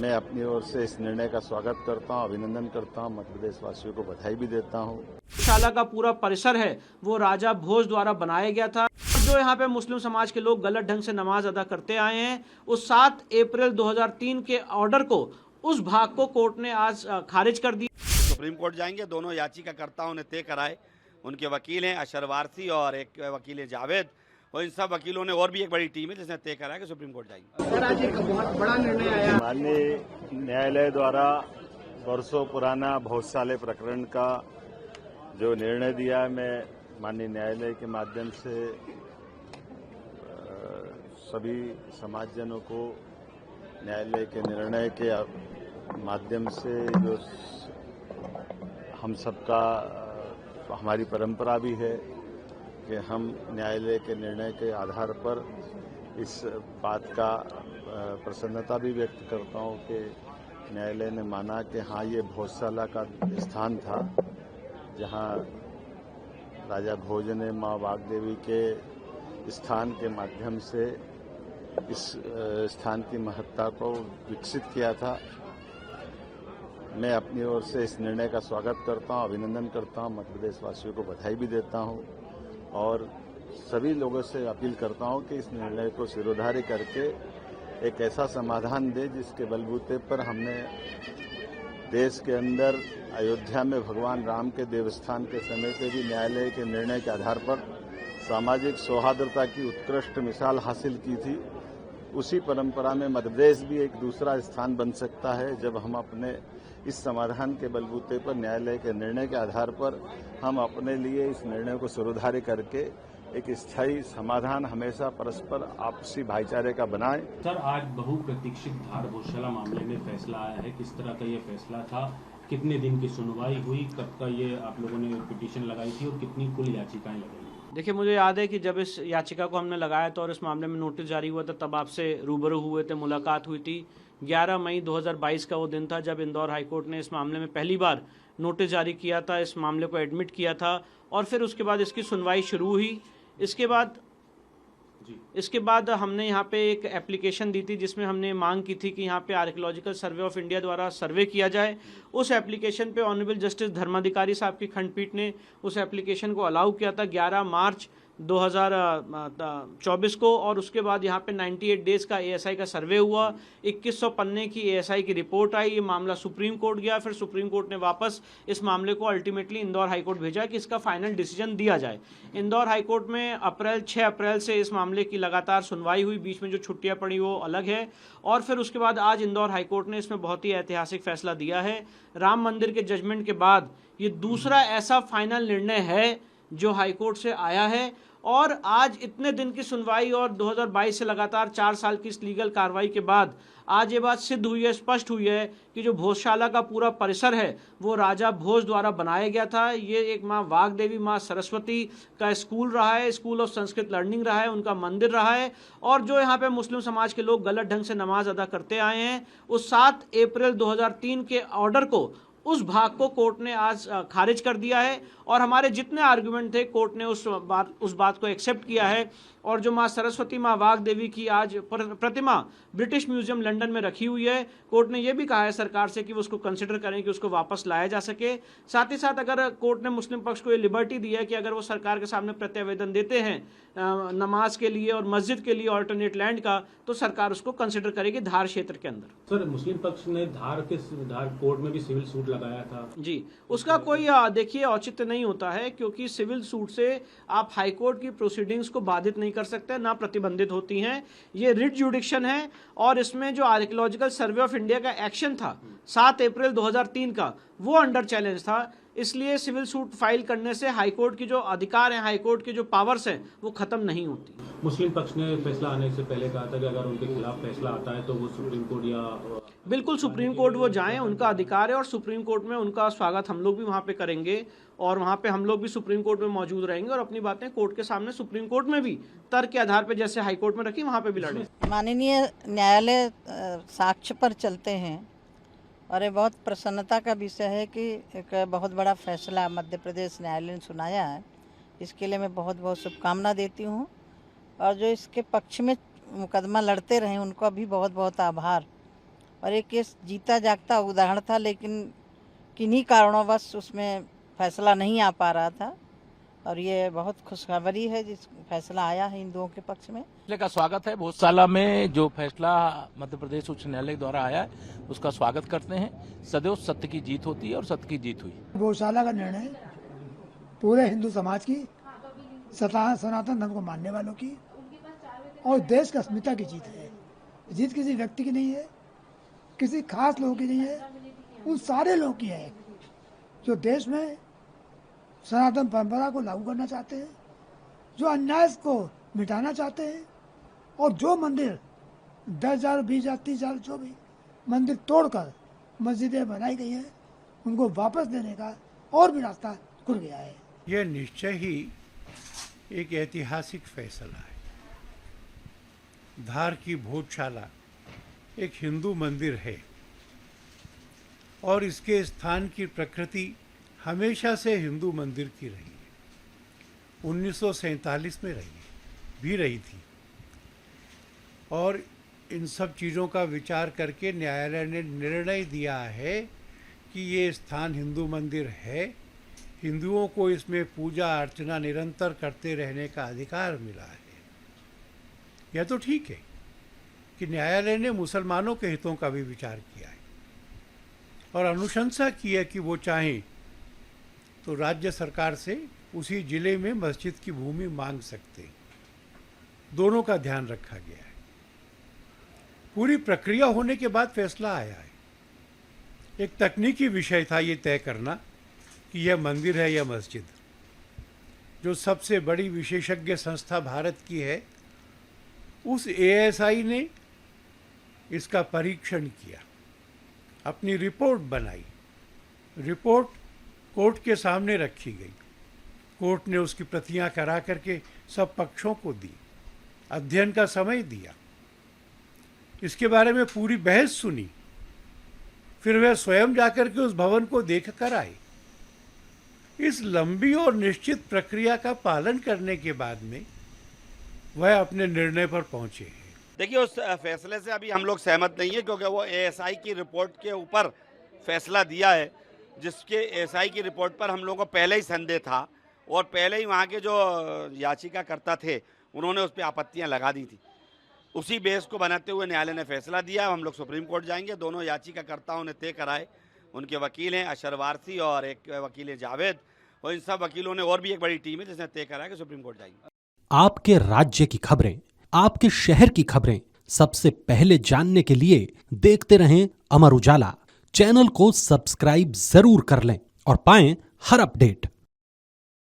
मैं अपनी ओर से इस निर्णय का स्वागत करता हूं, अभिनंदन करता हूं, मध्य प्रदेश वासियों को बधाई भी देता हूं। शाला का पूरा परिसर है वो राजा भोज द्वारा बनाया गया था। जो यहाँ पे मुस्लिम समाज के लोग गलत ढंग से नमाज अदा करते आए हैं, उस 7 अप्रैल 2003 के ऑर्डर को, उस भाग को कोर्ट ने आज खारिज कर दिया। सुप्रीम कोर्ट जाएंगे। दोनों याचिकाकर्ताओं ने तय कराए, उनके वकील हैं अशर वारसी और एक वकील है जावेद, और इन सब वकीलों ने, और भी एक बड़ी टीम है जिसने तय कराया कि सुप्रीम कोर्ट जाएंगे। सर, आज एक बहुत बड़ा निर्णय आया। माननीय न्यायालय द्वारा वर्षों पुराना भोजशाले प्रकरण का जो निर्णय दिया है, मैं माननीय न्यायालय के माध्यम से सभी समाजजनों को न्यायालय के निर्णय के माध्यम से, जो हम सबका हमारी परंपरा भी है कि हम न्यायालय के निर्णय के आधार पर इस बात का प्रसन्नता भी व्यक्त करता हूं कि न्यायालय ने माना कि हाँ, ये भोजशाला का स्थान था जहां राजा भोज ने मां वाग्देवी के स्थान के माध्यम से इस स्थान की महत्ता को विकसित किया था। मैं अपनी ओर से इस निर्णय का स्वागत करता हूं, अभिनंदन करता हूं, मध्य प्रदेश वासियों को बधाई भी देता हूं और सभी लोगों से अपील करता हूं कि इस निर्णय को सिरोधार्य करके एक ऐसा समाधान दे जिसके बलबूते पर हमने देश के अंदर अयोध्या में भगवान राम के देवस्थान के समय पे भी न्यायालय के निर्णय के आधार पर सामाजिक सौहार्दता की उत्कृष्ट मिसाल हासिल की थी। उसी परंपरा में मध्य प्रदेश भी एक दूसरा स्थान बन सकता है जब हम अपने इस समाधान के बलबूते पर, न्यायालय के निर्णय के आधार पर हम अपने लिए इस निर्णय को सिरोधार्य करके एक स्थायी समाधान हमेशा परस्पर आपसी भाईचारे का बनाएं। सर, आज बहुप्रतीक्षित धार भोजशाला मामले में फैसला आया है। किस तरह का ये फैसला था? कितने दिन की सुनवाई हुई? कब का ये आप लोगों ने पिटीशन लगाई थी और कितनी कुल याचिकाएं लगाई? देखिए, मुझे याद है कि जब इस याचिका को हमने लगाया था और इस मामले में नोटिस जारी हुआ था, तब आपसे रूबरू हुए थे, मुलाकात हुई थी। 11 मई 2022 का वो दिन था जब इंदौर हाईकोर्ट ने इस मामले में पहली बार नोटिस जारी किया था, इस मामले को एडमिट किया था और फिर उसके बाद इसकी सुनवाई शुरू हुई। इसके बाद हमने यहाँ पे एक एप्लीकेशन दी थी जिसमें हमने मांग की थी कि यहाँ पे आर्कियोलॉजिकल सर्वे ऑफ इंडिया द्वारा सर्वे किया जाए। उस एप्लीकेशन पे ऑनरेबल जस्टिस धर्माधिकारी साहब की खंडपीठ ने उस एप्लीकेशन को अलाउ किया था 11 मार्च 2024 को, और उसके बाद यहाँ पे 98 डेज का एएसआई का सर्वे हुआ। 2100 पन्ने की एएसआई की रिपोर्ट आई। ये मामला सुप्रीम कोर्ट गया, फिर सुप्रीम कोर्ट ने वापस इस मामले को अल्टीमेटली इंदौर हाईकोर्ट भेजा कि इसका फाइनल डिसीजन दिया जाए। इंदौर हाईकोर्ट में 6 अप्रैल से इस मामले की लगातार सुनवाई हुई, बीच में जो छुट्टियां पड़ी वो अलग है। और फिर उसके बाद आज इंदौर हाईकोर्ट ने इसमें बहुत ही ऐतिहासिक फैसला दिया है। राम मंदिर के जजमेंट के बाद ये दूसरा ऐसा फाइनल निर्णय है जो हाईकोर्ट से आया है। और आज इतने दिन की सुनवाई और 2022 से लगातार 4 साल की इस लीगल कार्रवाई के बाद आज ये बात सिद्ध हुई है, स्पष्ट हुई है कि जो भोजशाला का पूरा परिसर है वो राजा भोज द्वारा बनाया गया था। ये एक माँ वाग्देवी, माँ सरस्वती का स्कूल रहा है, स्कूल ऑफ संस्कृत लर्निंग रहा है, उनका मंदिर रहा है। और जो यहाँ पे मुस्लिम समाज के लोग गलत ढंग से नमाज अदा करते आए हैं, उस 7 अप्रैल 2003 के ऑर्डर को, उस भाग को कोर्ट ने आज खारिज कर दिया है। और हमारे जितने आर्गुमेंट थे कोर्ट ने उस बात को एक्सेप्ट किया है। और जो माँ सरस्वती, माँ वाग्देवी की आज प्रतिमा ब्रिटिश म्यूजियम लंदन में रखी हुई है, कोर्ट ने यह भी कहा है सरकार से कि वो उसको कंसिडर करें कि उसको वापस लाया जा सके। साथ ही साथ अगर कोर्ट ने मुस्लिम पक्ष को ये लिबर्टी दी है कि अगर वो सरकार के सामने प्रत्यावेदन देते हैं नमाज के लिए और मस्जिद के लिए ऑल्टरनेट लैंड का, तो सरकार उसको कंसिडर करेगी धार क्षेत्र के अंदर। सर, मुस्लिम पक्ष ने धार कोर्ट में भी सिविल सूट लगाया था जी, उसका कोई देखिए औचित्य नहीं होता है, क्योंकि सिविल सूट से आप हाईकोर्ट की प्रोसीडिंग्स को बाधित नहीं कर सकते, ना प्रतिबंधित होती हैं। ये रिट जुडिक्शन है और इसमें जो आर्कियोलॉजिकल सर्वे ऑफ इंडिया का एक्शन था 7 अप्रैल 2003 का, वो अंडर चैलेंज था। इसलिए सिविल सूट फाइल करने से हाईकोर्ट की जो अधिकार हैं, हाईकोर्ट की जो पावर्स हैं, वो खत्म नहीं होती। मुस्लिम पक्ष ने फैसला आने से पहले कहा था कि अगर उनके खिलाफ फैसला आता है तो वो सुप्रीम कोर्ट या बिल्कुल सुप्रीम कोर्ट वो जाएं, उनका अधिकार है और सुप्रीम कोर्ट में उनका स्वागत हम लोग भी वहाँ पे करेंगे और वहाँ पे हम लोग भी सुप्रीम कोर्ट में मौजूद रहेंगे और अपनी बातें कोर्ट के सामने सुप्रीम कोर्ट में भी तर्क के आधार पर जैसे हाई कोर्ट में रखी वहाँ पे भी लड़े। माननीय न्यायालय साक्ष्य पर चलते हैं और ये बहुत प्रसन्नता का विषय है कि एक बहुत बड़ा फैसला मध्य प्रदेश न्यायालय ने सुनाया है। इसके लिए मैं बहुत बहुत शुभकामना देती हूँ और जो इसके पक्ष में मुकदमा लड़ते रहे उनको भी बहुत बहुत आभार। और ये केस जीता जागता उदाहरण था, लेकिन किन्हीं कारणोंवश उसमें फैसला नहीं आ पा रहा था। और ये बहुत खुशखबरी है जिस फैसला आया है हिंदुओं के पक्ष में। फैसले का स्वागत है। भोजशाला में जो फैसला मध्य प्रदेश उच्च न्यायालय द्वारा आया है उसका स्वागत करते हैं। सदैव सत्य की जीत होती है और सत्य की जीत हुई। भोजशाला का निर्णय पूरे हिंदू समाज की, सनातन धर्म को मानने वालों की और देश की अस्मिता की जीत है। जीत किसी व्यक्ति की नहीं है, किसी खास लोगों की नहीं है, उन सारे लोगों की है जो देश में सनातन परंपरा को लागू करना चाहते हैं, जो अन्याय को मिटाना चाहते हैं और जो मंदिर 10,000, 20,000, 30,000 जो भी मंदिर तोड़कर मस्जिदें बनाई गई हैं उनको वापस देने का और भी रास्ता खुल गया है। यह निश्चय ही एक ऐतिहासिक फैसला है। धार की भोजशाला एक हिंदू मंदिर है और इसके स्थान की प्रकृति हमेशा से हिंदू मंदिर की रही है। 1947 में रही थी और इन सब चीज़ों का विचार करके न्यायालय ने निर्णय दिया है कि ये स्थान हिंदू मंदिर है, हिंदुओं को इसमें पूजा अर्चना निरंतर करते रहने का अधिकार मिला है। यह तो ठीक है कि न्यायालय ने मुसलमानों के हितों का भी विचार किया है और अनुशंसा की है कि वो चाहें तो राज्य सरकार से उसी जिले में मस्जिद की भूमि मांग सकते हैं। दोनों का ध्यान रखा गया है। पूरी प्रक्रिया होने के बाद फैसला आया है। एक तकनीकी विषय था ये तय करना कि यह मंदिर है या मस्जिद। जो सबसे बड़ी विशेषज्ञ संस्था भारत की है, उस ASI ने इसका परीक्षण किया, अपनी रिपोर्ट बनाई। रिपोर्ट कोर्ट के सामने रखी गई। कोर्ट ने उसकी प्रतियां करा करके सब पक्षों को दी, अध्ययन का समय दिया, इसके बारे में पूरी बहस सुनी, फिर वह स्वयं जाकर के उस भवन को देख कर आए। इस लंबी और निश्चित प्रक्रिया का पालन करने के बाद में वह अपने निर्णय पर पहुंचे हैं। देखिए, उस फैसले से अभी हम लोग सहमत नहीं है क्योंकि वो ASI की रिपोर्ट के ऊपर फैसला दिया है, जिसके ASI की रिपोर्ट पर हम लोगों को पहले ही संदेह था और पहले ही वहाँ के जो याचिकाकर्ता थे उन्होंने उस पर आपत्तियाँ लगा दी थी। उसी बेस को बनाते हुए न्यायालय ने फैसला दिया। हम लोग सुप्रीम कोर्ट जाएंगे। दोनों याचिकाकर्ताओं ने तय कराए, उनके वकील हैं अशर वारसी और एक वकील है जावेद, और इन सब वकीलों ने और भी एक बड़ी टीम है जिसने तय कराया कि सुप्रीम कोर्ट जाएंगे। आपके राज्य की खबरें, आपके शहर की खबरें सबसे पहले जानने के लिए देखते रहें अमर उजाला। चैनल को सब्सक्राइब जरूर कर लें और पाएं हर अपडेट।